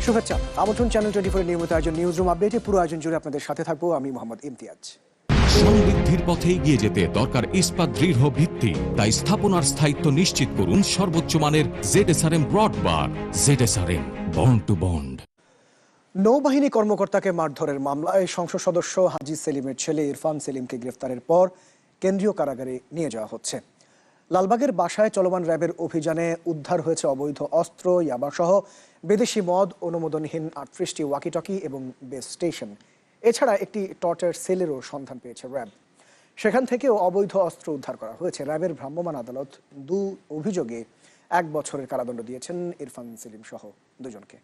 শুভেচ্ছা, আমন্ত্রণ চ্যানেল 24 নিয়মিত আয়োজন নিউজ রুম আপডেটে। পুরো আয়োজন জুড়ে আপনাদের সাথে থাকবো আমি মোহাম্মদ ইমতিয়াজ। সমৃদ্ধির পথে এগিয়ে যেতে দরকার ইস্পাত দৃঢ় ভিত্তি, তাই স্থাপনার স্থায়িত্ব নিশ্চিত করুন সর্বোচ্চ মানের ZSRM ব্রডবার। ZSRM bond to bond. নৌবাহিনী কর্মকর্তাকে মারধরের মামলায় সংসদ সদস্য হাজী সেলিমের ছেলে ইরফান সেলিমকে গ্রেফতারের পর কেন্দ্রীয় কারাগারে নিয়ে যাওয়া হচ্ছে। লালবাগের বাসায় চলমান র্যাবের অভিযানে উদ্ধার হয়েছে অবৈধ অস্ত্র, ইয়াবাসহ বিদেশি মদ, অনুমোদনহীন 38টি ওয়াকিটকি এবং বেস স্টেশন। এছাড়া একটি টর্চার সেলেরও সন্ধান পেয়েছে র্যাব। সেখান থেকেও অবৈধ অস্ত্র উদ্ধার করা হয়েছে। র্যাবের ভ্রাম্যমাণ আদালত 2 অভিযোগে 1 বছরের কারাদণ্ড দিয়েছেন ইরফান সেলিম সহ 2 জনকে।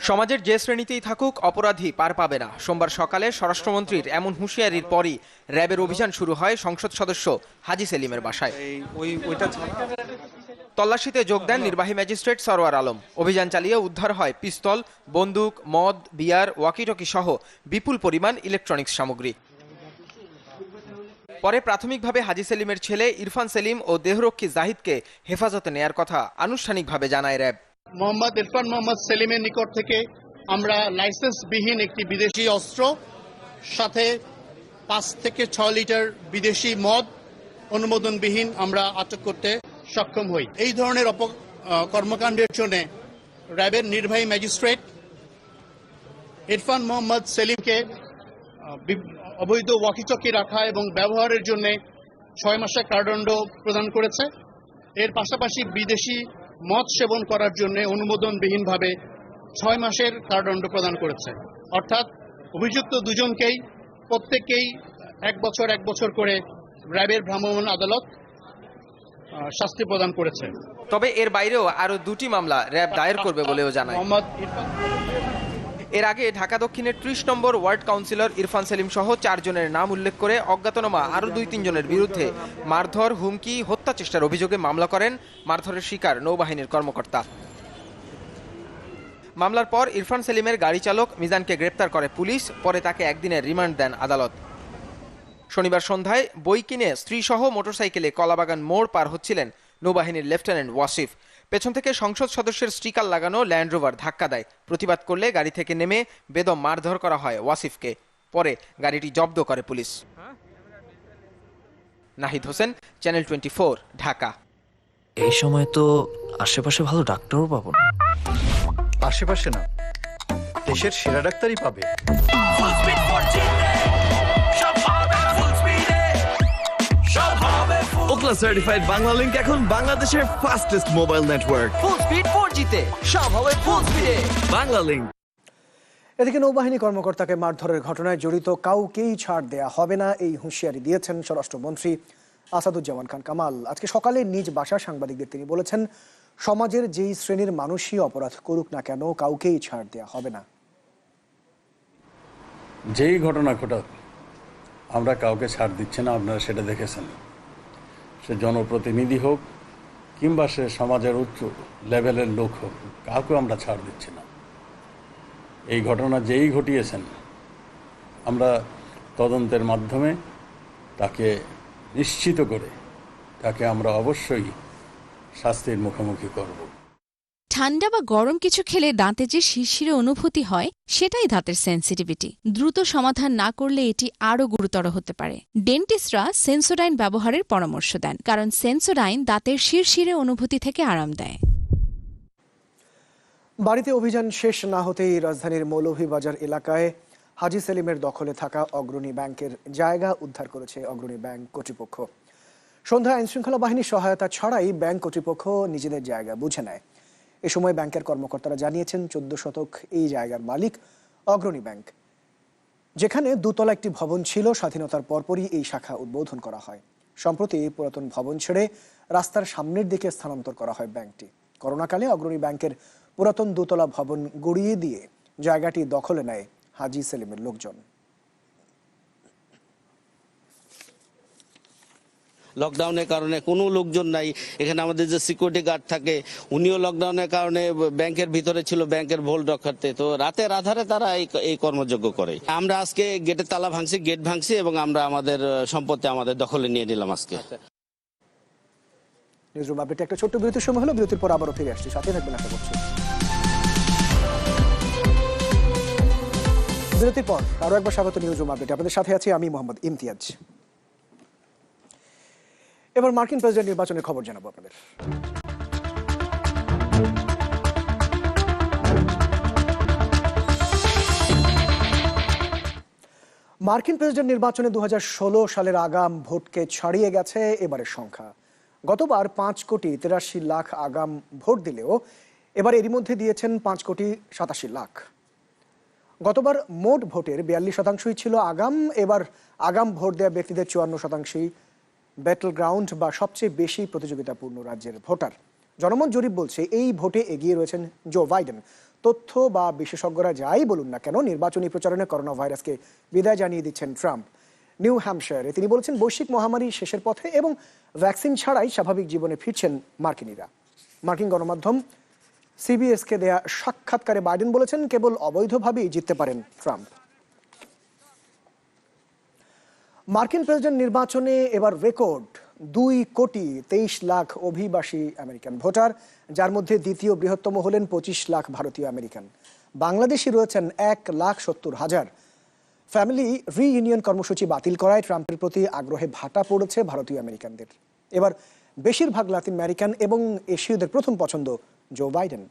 সমাজের যে শ্রেণীতেই থাকুক অপরাধী পার পাবে না। সোমবার সকালে স্বরাষ্ট্রমন্ত্রীর এমন হুঁশিয়ারির পরই র্যাবের অভিযান শুরু হয় সংসদ সদস্য হাজী সেলিমের বাসায়। তল্লাশিতে যোগ দেন নির্বাহী ম্যাজিস্ট্রেট সরওয়ার আলম। অভিযান চালিয়ে উদ্ধার হয় পিস্তল, বন্দুক, মদ, বিয়ার, ওয়াকিটকি সহ বিপুল পরিমাণ ইলেকট্রনিক্স সামগ্রী। পরে প্রাথমিকভাবে হাজী সেলিমের ছেলে ইরফান সেলিম ও দেহরক্ষী জাহিদকে হেফাজতে নেয়ার কথা আনুষ্ঠানিকভাবে জানায় র্যাব। মোহাম্মদ ইরফান মোহাম্মদ সেলিমের নিকট থেকে আমরা লাইসেন্সবিহীন একটি বিদেশি অস্ত্র, সাথে 5 থেকে 6 লিটার বিদেশি মদ অনুমোদনবিহীন আমরা আটক করতে সক্ষম হই। এই ধরনের কর্মকাণ্ডের জন্য র্যাবের নির্বাহী ম্যাজিস্ট্রেট ইরফান মোহাম্মদ সেলিমকে অবৈধ ওয়াকিটকি রাখা এবং ব্যবহারের জন্য 6 মাসের কারাদণ্ড প্রদান করেছে। এর পাশাপাশি বিদেশি মদ সেবন করার জন্য অনুমোদনবিহীনভাবে 6 মাসের কারাদণ্ড প্রদান করেছে। অর্থাৎ অভিযুক্ত 2 জনকেই প্রত্যেককেই 1 বছর করে র্যাবের ভ্রাম্যমাণ আদালত শাস্তি প্রদান করেছে। তবে এর বাইরেও আরো 2টি মামলা র্যাব দায়ের করবে বলেও জানায়। এর আগে ঢাকা দক্ষিণের 30 নম্বর ওয়ার্ড কাউন্সিলর ইরফান সেলিম সহ 4 জনের নাম উল্লেখ করে অজ্ঞাতনামা আরও 2-3 জনের বিরুদ্ধে মারধর, হুমকি, হত্যা চেষ্টার অভিযোগে মামলা করেন মারধরের শিকার নৌবাহিনীর কর্মকর্তা। মামলার পর ইরফান সেলিমের গাড়ি চালক মিজানকে গ্রেপ্তার করে পুলিশ। পরে তাকে 1 দিনের রিমান্ড দেন আদালত। শনিবার সন্ধ্যায় বই কিনে স্ত্রীসহ মোটরসাইকেলে কলাবাগান মোড় পার হচ্ছিলেন নৌবাহিনীর লেফটেন্যান্ট ওয়াসিফ। পেছন থেকে সংসদ সদস্যের স্টিকার লাগানো ল্যান্ড রোভার ধাক্কা দেয়। প্রতিবাদ করলে গাড়ি থেকে নেমে বেদম মারধর করা হয় ওয়াসিফকে। পরে গাড়িটি জব্দ করে পুলিশ। নাহিদ হোসেন, চ্যানেল 24, ঢাকা। এই সময় তো আশেপাশে ভালো ডাক্তারও পাবো না। আশেপাশে না, দেশের সেরা ডাক্তারই পাবে। ওকলা সার্টিফাইড বাংলালিংক এখন বাংলাদেশের fastest mobile network. Full speed 4G তে সব হবে ফুল স্পিডে। বাংলালিংক। এদিকে নৌবাহিনী কর্মকর্তাকে মারধরের ঘটনায় জড়িত কাউকেই ছাড় দেয়া হবে না, এই হুঁশিয়ারি দিয়েছেন স্বরাষ্ট্রমন্ত্রী আসাদুজ্জামান খান কামাল। আজকে সকালে নিজ বাসায় সাংবাদিকদের তিনি বলেছেন, সমাজের যেই শ্রেণীর মানুষই অপরাধ করুক না কেন কাউকেই ছাড় দেয়া হবে না। যেই ঘটনা ঘটাক আমরা কাউকে ছাড় দিচ্ছি না, আপনারা সেটা দেখেছেন। সে জনপ্রতিনিধি হোক কিংবা সে সমাজের উচ্চ লেভেলের লোক হোক, কাউকে আমরা ছাড় দিচ্ছি না। এই ঘটনা যেই ঘটিয়েছেন আমরা তদন্তের মাধ্যমে তাকে নিশ্চিত করে তাকে আমরা অবশ্যই শাস্তির মুখোমুখি করব। ঠান্ডা বা গরম কিছু খেলে দাঁতে যে শিরশিরে অনুভূতি হয় সেটাই দাঁতের সেন্সিটিভিটি। দ্রুত সমাধান না করলে এটি আরও গুরুতর হতে পারে। ডেন্টিস্টরা সেন্সোডাইন ব্যবহারের পরামর্শ দেন, কারণ সেন্সোডাইন দাঁতের শিরশিরে অনুভূতি থেকে আরাম দেয়। বাড়িতে অভিযান শেষ না হতেই রাজধানীর মৌলভীবাজার এলাকায় হাজী সেলিমের দখলে থাকা অগ্রণী ব্যাংকের জায়গা উদ্ধার করেছে অগ্রণী ব্যাংক কর্তৃপক্ষ। সন্ধ্যায় আইনশৃঙ্খলা বাহিনীর সহায়তা ছাড়াই ব্যাংক কর্তৃপক্ষ নিজেদের জায়গা বুঝে নেয়। এ সময় ব্যাংকের কর্মকর্তারা জানিয়েছেন 14 শতক এই জায়গার মালিক অগ্রণী ব্যাংক, যেখানে 2 তলা একটি ভবন ছিল। স্বাধীনতার পরপরই এই শাখা উদ্বোধন করা হয়। সম্প্রতি পুরাতন ভবন ছেড়ে রাস্তার সামনের দিকে স্থানান্তর করা হয় ব্যাংকটি। করোনাকালে অগ্রণী ব্যাংকের পুরাতন 2 তলা ভবন গড়িয়ে দিয়ে জায়গাটি দখলে নেয় হাজী সেলিমের লোকজন। লকডাউনের কারণে কোনো লোকজন নাই এখানে। আমাদের যে সিকিউরিটি গার্ড থাকে উনিও লকডাউনের কারণে ব্যাংকের ভিতরে ছিল, ব্যাংকের ভোল্ট রক্ষার্থে। তো রাতের আধারে তারা এই কর্মযজ্ঞ করে। আমরা আজকে গেটের তালা ভাঙছি, গেট ভাঙছি এবং আমরা আমাদের সম্পত্তি আমাদের দখলে নিয়ে নিলাম আজকে। নিউজরুম আপডেটে একটা ছোট্ট বিরতির সময় হলো, বিরতির পর আবারও ফিরে আসছি, সাথে থাকবেন আশা করছি। বিরতির পর আরো একবার স্বাগত নিউজরুম আপডেটে, আপনাদের সাথে আছি আমি মোহাম্মদ ইমতিয়াজ। এবার মার্কিন প্রেসিডেন্ট নির্বাচনের খবর জানাবো আপনাদের। মার্কিন প্রেসিডেন্ট নির্বাচনে 2016 সালের আগাম ভোটকে ছাড়িয়ে গেছে এবারের সংখ্যা। গতবার 5,83,00,000 আগাম ভোট দিলেও এবার এরই মধ্যে দিয়েছেন 5,87,00,000। গতবার মোট ভোটের 42% ছিল আগাম, এবার আগাম ভোট দেওয়া ব্যক্তিদের 54% ব্যাটল গ্রাউন্ড বা সবচেয়ে বেশি প্রতিযোগিতাপূর্ণ রাজ্যের ভোটার। জনমত জরিপ বলছে এই ভোটে এগিয়ে রয়েছেন জো বাইডেন। তথ্য বা বিশেষজ্ঞরা যাই বলুন না কেন, নির্বাচনী প্রচারণে করোনা ভাইরাসকে বিদায় জানিয়ে দিচ্ছেন ট্রাম্প। নিউ হ্যাম্পশায়ারে তিনি বলেছেন বৈশ্বিক মহামারী শেষের পথে এবং ভ্যাকসিন ছাড়াই স্বাভাবিক জীবনে ফিরছেন মার্কিনীরা। মার্কিন গণমাধ্যম সিবিএসকে দেয়া সাক্ষাৎকারে বাইডেন বলেছেন কেবল অবৈধভাবেই জিততে পারেন ট্রাম্প। মার্কিন প্রেসিডেন্ট নির্বাচনে এবার রেকর্ড 2,23,00,000 অভিবাসী আমেরিকান ভোটার, যার মধ্যে দ্বিতীয় বৃহত্তম হলেন 25 লাখ ভারতীয় আমেরিকান। বাংলাদেশি রয়েছেন 1,70,000। ফ্যামিলি রিইউনিয়ন কর্মসূচি বাতিল করায় ট্রাম্পের প্রতি আগ্রহে ভাটা পড়েছে ভারতীয় আমেরিকানদের। এবার বেশিরভাগ লাতিন আমেরিকান এবং এশীয়দের প্রথম পছন্দ জো বাইডেন।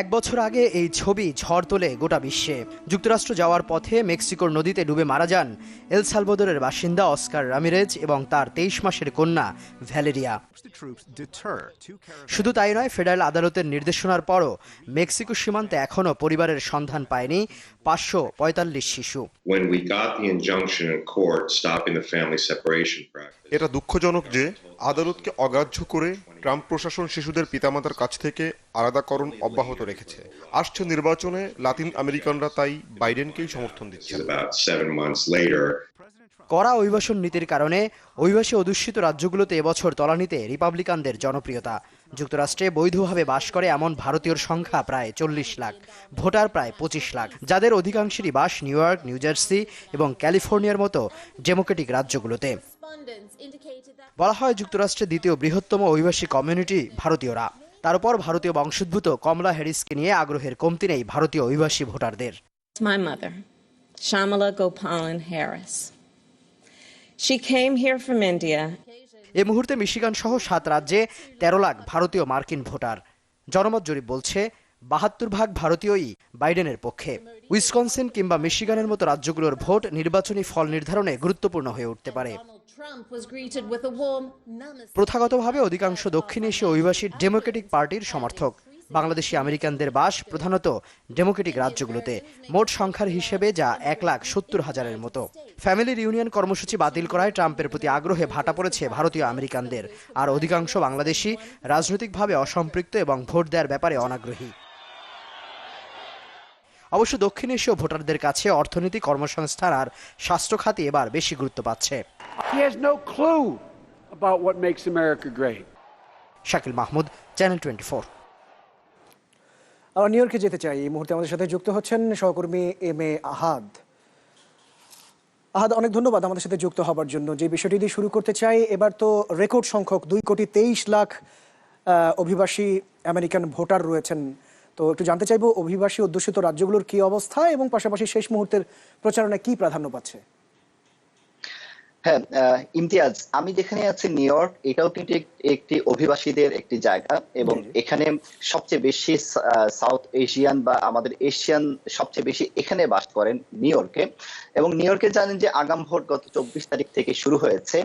এক বছর আগে এই ছবি ঝড় তোলে গোটা বিশ্বে। যুক্তরাষ্ট্র যাওয়ার পথে মেক্সিকোর নদীতে ডুবে মারা যান এল সালভাদোরের বাসিন্দা অস্কার রামিরেজ এবং তার 23 মাসের কন্যা ভ্যালেরিয়া। শুধু তাই নয়, ফেডারেল আদালতের নির্দেশনার পরও মেক্সিকো সীমান্তে এখনও পরিবারের সন্ধান পায়নি 545 শিশু। এটা দুঃখজনক যে আদালতকে অগ্রাহ্য করে ট্রাম্প প্রশাসন শিশুদের পিতামাতার কাছ থেকে আলাদাকরণ অব্যাহত রেখেছে। আসছে নির্বাচনে লাতিন আমেরিকানরা তাই বাইডেনকেই সমর্থন দিচ্ছে। কড়া অভিবাসন নীতির কারণে অভিবাসী অধ্যুষিত রাজ্যগুলোতে এবছর তলানিতে রিপাবলিকানদের জনপ্রিয়তা। যুক্তরাষ্ট্রে বৈধভাবে বাস করে এমন ভারতীয়র সংখ্যা প্রায় 40 লাখ, ভোটার প্রায় 25 লাখ, যাদের অধিকাংশেরই বাস নিউ ইয়র্ক, নিউ জার্সি এবং ক্যালিফোর্নিয়ার মতো ডেমোক্রেটিক রাজ্যগুলোতে। বলা হয় যুক্তরাষ্ট্রের দ্বিতীয় বৃহত্তম অভিবাসী কমিউনিটি ভারতীয়রা। তার উপর ভারতীয় বংশোদ্ভূত কমলা হ্যারিসকে নিয়ে আগ্রহের কমতি নেই ভারতীয় অভিবাসী ভোটারদের। My mother, Shamala Gopalan Harris. She came here from India. এই মুহূর্তে মিশিগান সহ 7 রাজ্যে 13 লাখ ভারতীয় মার্কিন ভোটার। জনমত জরিপ বলছে 72% ভারতীয়ই বাইডেনের পক্ষে। উইসকনসিন কিংবা মিশিগানের মতো রাজ্যগুলোর ভোট নির্বাচনী ফল নির্ধারণে গুরুত্বপূর্ণ হয়ে উঠতে পারে। প্রথাগতভাবে অধিকাংশ দক্ষিণ এশীয় অভিবাসী ডেমোক্রেটিক পার্টির সমর্থক। বাংলাদেশি আমেরিকানদের বাস প্রধানত ডেমোক্রেটিক রাজ্যগুলোতে, মোট সংখ্যার হিসেবে যা 1,70,000-এর মতো। ফ্যামিলি রিউনিয়ন কর্মসূচি বাতিল করায় ট্রাম্পের প্রতি আগ্রহে ভাটা পড়েছে ভারতীয় আমেরিকানদের, আর অধিকাংশ বাংলাদেশি রাজনৈতিকভাবে অসম্পৃক্ত এবং ভোট দেওয়ার ব্যাপারে অনাগ্রহী। অবশ্য দক্ষিণ এশীয় ভোটারদের কাছে অর্থনীতি, কর্মসংস্থান আর স্বাস্থ্য খাতে এবার বেশি গুরুত্ব পাচ্ছে। শাকিল মাহমুদ, চ্যানেল 24। আমরা নিউ ইয়র্কে যেতে চাই। এই মুহূর্তে আমাদের সাথে যুক্ত হচ্ছেন সহকর্মী এম.এ. আহাদ। অনেক ধন্যবাদ আমাদের সাথে যুক্ত হবার জন্য। যে বিষয়টি দিয়ে শুরু করতে চাই, এবার তো রেকর্ড সংখ্যক 2,23,00,000 অভিবাসী আমেরিকান ভোটার রয়েছেন। তো একটু জানতে চাইবো অভিবাসী অধ্যুষিত রাজ্যগুলোর কি অবস্থা এবং পাশাপাশি শেষ মুহূর্তের প্রচারণায় কি প্রাধান্য পাচ্ছে? হ্যাঁ ইমতিয়াজ, আমি যেখানে আছি নিউ ইয়র্ক, এটাও কিন্তু একটি অভিবাসীদের একটি জায়গা এবং এখানে সবচেয়ে বেশি সাউথ এশিয়ান বা আমাদের এশিয়ান সবচেয়ে বেশি এখানে বাস করেন নিউ ইয়র্কে। এবং নিউ ইয়র্কে জানেন যে আগাম ভোট গত 24 তারিখ থেকে শুরু হয়েছে।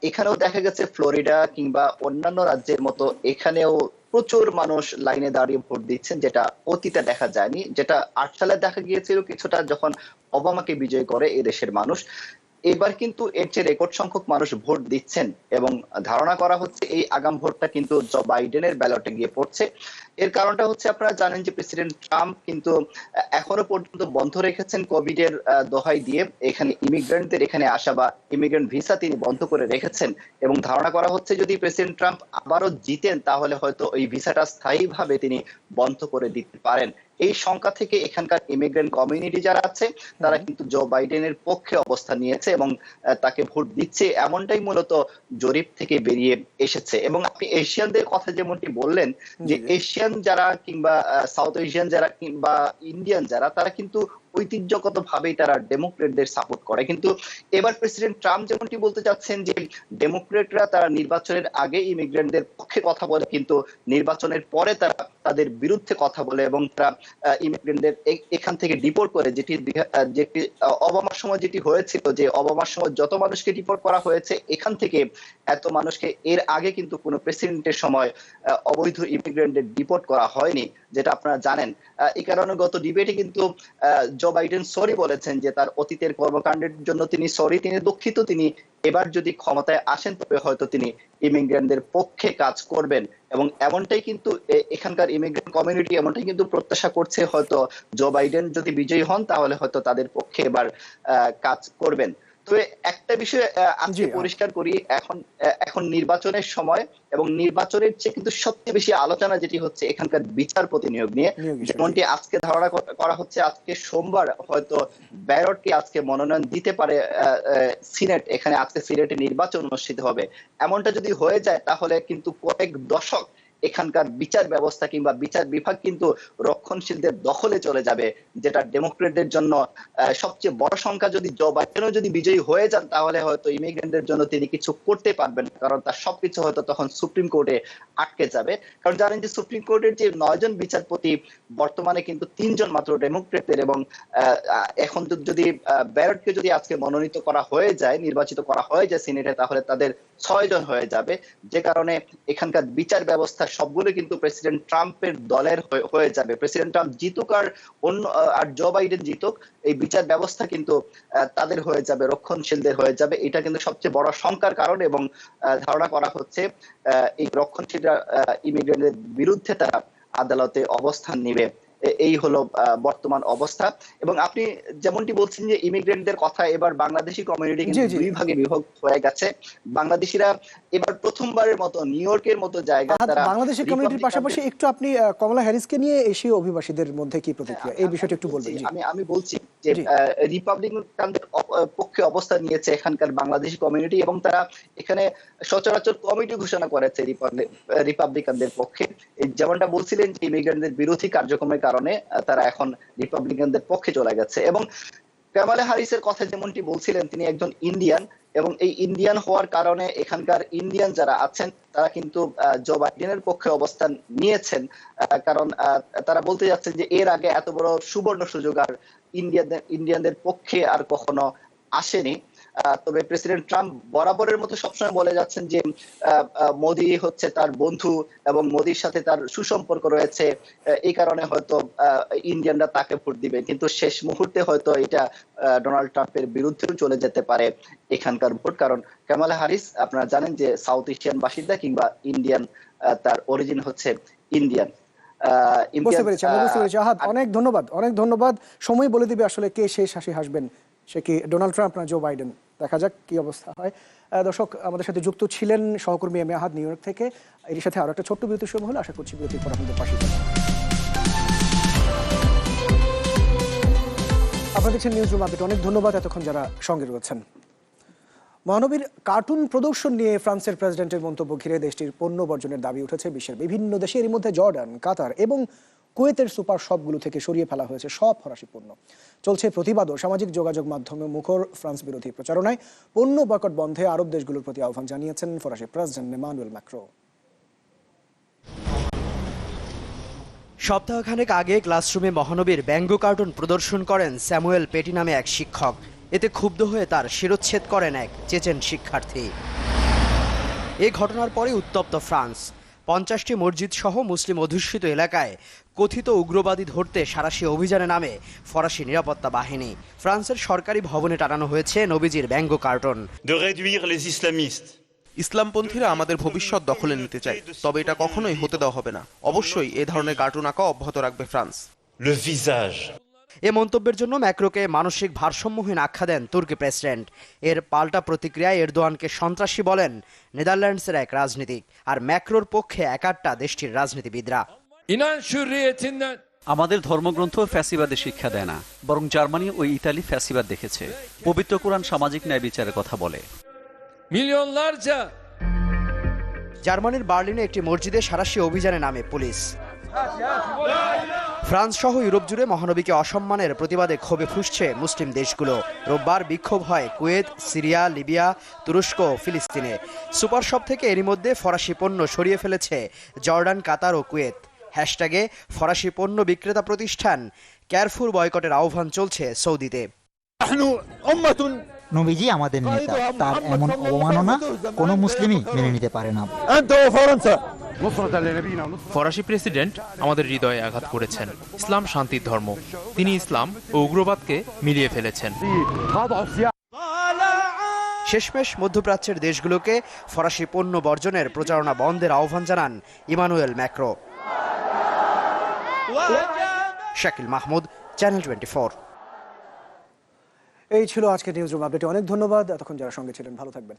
এখানেও দেখা গেছে ফ্লোরিডা কিংবা অন্যান্য রাজ্যের মতো এখানেও প্রচুর মানুষ লাইনে দাঁড়িয়ে ভোট দিচ্ছেন, যেটা অতীতে দেখা যায়নি। যেটা 8 সালে দেখা গিয়েছিল কিছুটা, যখন ওবামাকে বিজয় করে এদেশের মানুষ। এবার কিন্তু এর চেয়ে রেকর্ড সংখ্যক মানুষ ভোট দিচ্ছেন এবং ধারণা করা হচ্ছে এই আগাম ভোটটা কিন্তু জো বাইডেনের ব্যালটে গিয়ে পড়ছে। এর কারণটা হচ্ছে আপনারা জানেন যে প্রেসিডেন্ট ট্রাম্প কিন্তু এখনো পর্যন্ত বন্ধ রেখেছেন কোভিড এর দোহাই দিয়ে এখানে ইমিগ্রেন্টদের এখানে আসা বা ইমিগ্রেন্ট ভিসা তিনি বন্ধ করে রেখেছেন। এবং ধারণা করা হচ্ছে যদি প্রেসিডেন্ট ট্রাম্প আবারও জিতেন তাহলে হয়তো ওই ভিসাটা স্থায়ীভাবে তিনি বন্ধ করে দিতে পারেন। এই সংখ্যা থেকে এখানকার ইমিগ্রেন্ট কমিউনিটি যারা আছে তারা কিন্তু জো বাইডেনের পক্ষে অবস্থান নিয়েছে এবং তাকে ভোট দিচ্ছে, এমনটাই মূলত জরিপ থেকে বেরিয়ে এসেছে। এবং আপনি এশিয়ানদের কথা যেমনটি বললেন যে এশিয়ান যারা কিংবা সাউথ এশিয়ান যারা কিংবা ইন্ডিয়ান যারা, তারা কিন্তু ঐতিহ্যগতভাবেই তারা ডেমোক্রেটদের সাপোর্ট করে। কিন্তু এবার প্রেসিডেন্ট ট্রাম্প যেমনটি বলতে চাচ্ছেন যে ডেমোক্রেটরা তারা নির্বাচনের আগে ইমিগ্রেন্টদের পক্ষে কথা বলে, কিন্তু নির্বাচনের পরে তারা তাদের বিরুদ্ধে কথা বলে এবং তারা ইমিগ্রেন্টদের এখান থেকে ডিপোর্ট করে, যেটি ওবামার সময় যেটি হয়েছিল, যে ওবামার সময় যত মানুষকে ডিপোর্ট করা হয়েছে এখান থেকে এত মানুষকে এর আগে কিন্তু কোনো প্রেসিডেন্টের সময় অবৈধ ইমিগ্রেন্টদের ডিপোর্ট করা হয়নি, যেটা আপনারা জানেন। এই কারণে গত ডিবেটে কিন্তু জো বাইডেন সরি বলেছেন যে তার অতীতের কর্মকাণ্ডের জন্য তিনি সরি, তিনি দুঃখিত, তিনি এবার যদি ক্ষমতায় আসেন তবে হয়তো তিনি ইমিগ্রেন্টদের পক্ষে কাজ করবেন। এবং এমনটাই কিন্তু এখানকার ইমিগ্রেন্ট কমিউনিটি এমনটাই কিন্তু প্রত্যাশা করছে, হয়তো জো বাইডেন যদি বিজয়ী হন তাহলে হয়তো তাদের পক্ষে এবার কাজ করবেন। তবে একটা বিষয় আজকে পরিষ্কার করি, এখন নির্বাচনের সময় এবং নির্বাচনের চেয়ে কিন্তু সবচেয়ে বেশি আলোচনা যেটি হচ্ছে এখানকার বিচারপতি নিয়োগ নিয়ে। যেমনটি আজকে ধারণা করা হচ্ছে আজকে সোমবার হয়তো ব্যারটকে আজকে মনোনয়ন দিতে পারে সিনেট, এখানে আজকে সিনেটে নির্বাচন অনুষ্ঠিত হবে। এমনটা যদি হয়ে যায় তাহলে কিন্তু কয়েক দশক এখানকার বিচার ব্যবস্থা কিংবা বিচার বিভাগ কিন্তু রক্ষণশীলদের দখলে চলে যাবে, যেটা ডেমোক্রেটদের জন্য সবচেয়ে বড় সংখ্যা। যদি জো বাইডেনও যদি বিজয়ী হয়ে যান তাহলে হয়তো ইমিগ্রেন্টদের জন্য তিনি কিছু করতে পারবেন, কারণ তার সবকিছু হয়তো তখন সুপ্রিম কোর্টে আটকে যাবে। কারণ জানেন যে সুপ্রিম কোর্টের যে 9 জন বিচারপতি বর্তমানে কিন্তু 3 জন মাত্র ডেমোক্রেটদের, এবং এখন যদি ব্যারটকে যদি আজকে মনোনীত করা হয়ে যায়, নির্বাচিত করা হয়ে যায় সিনেটে, তাহলে তাদের 6 জন হয়ে যাবে, যে কারণে এখানকার বিচার ব্যবস্থা সবগুলো কিন্তু প্রেসিডেন্ট ট্রাম্পের দলের হয়ে যাবে। প্রেসিডেন্ট ট্রাম্প জিতুক আর জো বাইডেন জিতুক, এই বিচার ব্যবস্থা কিন্তু তাদের হয়ে যাবে, রক্ষণশীলদের হয়ে যাবে। এটা কিন্তু সবচেয়ে বড় শঙ্কার কারণ, এবং ধারণা করা হচ্ছে এই রক্ষণশীলরা ইমিগ্রেন্টদের বিরুদ্ধে তারা আদালতে অবস্থান নিবে। এই হলো বর্তমান অবস্থা। এবং আপনি যেমনটি বলছেন যে ইমিগ্রেন্টদের কথা, এবার বাংলাদেশি কমিউনিটি কিন্তু দুই ভাগে বিভক্ত হয়ে গেছে। বাংলাদেশিরা এবার প্রথমবারের মতো নিউ ইয়র্কের মতো জায়গা, তারা বাংলাদেশি কমিউনিটির পাশাপাশি একটু আপনি কমলা হ্যারিসকে নিয়ে এশীয় অভিবাসীদের মধ্যে কি প্রতিক্রিয়া, এই বিষয়টা একটু বলবেন। আমি বলছি যে রিপাবলিকানদের পক্ষে অবস্থান নিয়েছে এখানকার বাংলাদেশি কমিউনিটি, এবং তারা এখানে সচরাচর কমিটি ঘোষণা করেছে রিপাবলিকানদের পক্ষে। যেমনটা বলছিলেন যে ইমিগ্রেন্টদের বিরোধী কার্যক্রমের কারণে তারা এখন রিপাবলিকানদের পক্ষে চলে গেছে। এবং কামালা হ্যারিসের কথা যেমনটি বলছিলেন, তিনি একজন ইন্ডিয়ান, এবং এই ইন্ডিয়ান হওয়ার কারণে এখানকার ইন্ডিয়ান যারা আছেন তারা কিন্তু জো বাইডেনের পক্ষে অবস্থান নিয়েছেন, কারণ তারা বলতে যাচ্ছেন যে এর আগে এত বড় সুবর্ণ সুযোগ আর ইন্ডিয়ানদের পক্ষে আর কখনো আসেনি। তবে প্রেসিডেন্ট ট্রাম্প বরাবরের মতো সবসময় বলে যাচ্ছেন যে মোদি হচ্ছে তার বন্ধু এবং মোদির সাথে তার সুসম্পর্ক রয়েছে, এই কারণে হয়তো ইন্ডিয়ানরা তাকে ভোট দিবে। কিন্তু শেষ মুহূর্তে হয়তো এটা ডোনাল্ড ট্রাম্পের বিরুদ্ধেও চলে যেতে পারে এখানকার ভোট, কারণ কামালা হ্যারিস আপনারা জানেন যে সাউথ এশিয়ান বাসিন্দা কিংবা ইন্ডিয়ান, তার অরিজিন হচ্ছে ইন্ডিয়ান। বুঝতে পেরেছি। আহাদ, অনেক ধন্যবাদ। সময় বলে দিবে আসলে কে শেষ হাসি হাসবেন, সে কি ডোনাল্ড ট্রাম্প না জো বাইডেন। দেখা যাক কি অবস্থা হয়। দর্শক, আমাদের সাথে যুক্ত ছিলেন সহকর্মী M A Ahad new York থেকে। এর সাথে আরো একটা ছোট্ট বিরতির সময় হলো, আশা করছি বিরতির পর আপনাদের পাশে থাকবেন। আপনারা দেখছেন নিউজ রুম আপডেট। অনেক ধন্যবাদ এতক্ষণ যারা সঙ্গে রয়েছেন। মহানবীর কার্টুন প্রদর্শন নিয়ে ফ্রান্সের প্রেসিডেন্টের মন্তব্য ঘিরে দেশটির পণ্য বর্জনের দাবি উঠেছে বিশ্বের বিভিন্ন দেশে। এর মধ্যে জর্ডান, কাতার এবং কুয়েতের সুপার শপগুলো থেকে সরিয়ে ফেলা হয়েছে সব ফরাসি পণ্য। চলছে প্রতিবাদ ও সামাজিক যোগাযোগ মাধ্যমে মুখর ফ্রান্স বিরোধী প্রচারণায় পণ্য বয়কট বন্ধে আরব দেশগুলোর প্রতি আহ্বান জানিয়েছেন ফরাসি প্রেসিডেন্ট এমানুয়েল ম্যাক্রো। সপ্তাহখানেক আগে ক্লাসরুমে মহানবীর ব্যঙ্গ কার্টুন প্রদর্শন করেন স্যামুয়েল পেটি নামে এক শিক্ষক। এতে ক্ষুব্ধ হয়ে তার শিরচ্ছেদ করেন এক চেচেন শিক্ষার্থী। এ ঘটনার পরে উত্তপ্ত ফ্রান্স। 50টি মসজিদ সহ মুসলিম অধ্যুষিত এলাকায় কথিত উগ্রবাদী ধরতে সাঁড়াশি অভিযানে নামে ফরাসি নিরাপত্তা বাহিনী। ফ্রান্সের সরকারি ভবনে টানানো হয়েছে নবীজির ব্যঙ্গ কার্টুন। ইসলামপন্থীরা আমাদের ভবিষ্যৎ দখলে নিতে চায়, তবে এটা কখনোই হতে দেওয়া হবে না। অবশ্যই এ ধরনের কার্টুন আঁকা অব্যাহত রাখবে ফ্রান্স। এ মন্তব্যের জন্য ম্যাক্রোকে মানসিক ভারসাম্যহীন আখ্যা দেন তুর্কি প্রেসিডেন্ট। এর পাল্টা প্রতিক্রিয়ায় এরদোয়ানকে সন্ত্রাসী বলেন নেদারল্যান্ডসের এক রাজনীতিক, আর ম্যাক্রোর পক্ষে একাট্টা দেশটির রাজনীতিবিদরা। আমাদের ধর্মগ্রন্থ ফ্যাসিবাদের শিক্ষা দেয় না, বরং জার্মানি ও ইতালি ফ্যাসিবাদ দেখেছে। পবিত্র কোরআন সামাজিক ন্যায় বিচারের কথা বলে। জার্মানির বার্লিনে একটি মসজিদে সাঁড়াশি অভিযানে নামে পুলিশ। ফ্রান্স সহ ইউরোপ জুড়ে মহানবীকে অসম্মানের প্রতিবাদে ক্ষোভে ফুঁসছে মুসলিম দেশগুলো। রোববার বিক্ষোভ হয় কুয়েত, সিরিয়া, লিবিয়া, তুরস্ক ও ফিলিস্তিনে। সুপার শপ থেকে এরই মধ্যে ফরাসি পণ্য সরিয়ে ফেলেছে জর্ডান, কাতার ও কুয়েত। হ্যাশট্যাগে ফরাসি পণ্য বিক্রেতা প্রতিষ্ঠান ক্যারফুর বয়কটের আহ্বান চলছে সৌদিতে। নবীজি আমাদের নেতা, তার এমন অবমাননা কোনো মুসলিমই মেনে নিতে পারে না। ফরাসি প্রেসিডেন্ট আমাদের হৃদয়ে আঘাত করেছেন। ইসলাম শান্তির ধর্ম, তিনি ইসলাম ও উগ্রবাদকে মিলিয়ে ফেলেছেন। শেষমেশ মধ্যপ্রাচ্যের দেশগুলোকে ফরাসি পণ্য বর্জনের প্রচারণা বন্ধের আহ্বান জানান Emmanuel Macron. Shakil Mahmud, channel 24। এই ছিল আজকের নিউজ রুম আপডেটে। অনেক ধন্যবাদ এতক্ষণ যারা সঙ্গে ছিলেন। ভালো থাকবেন।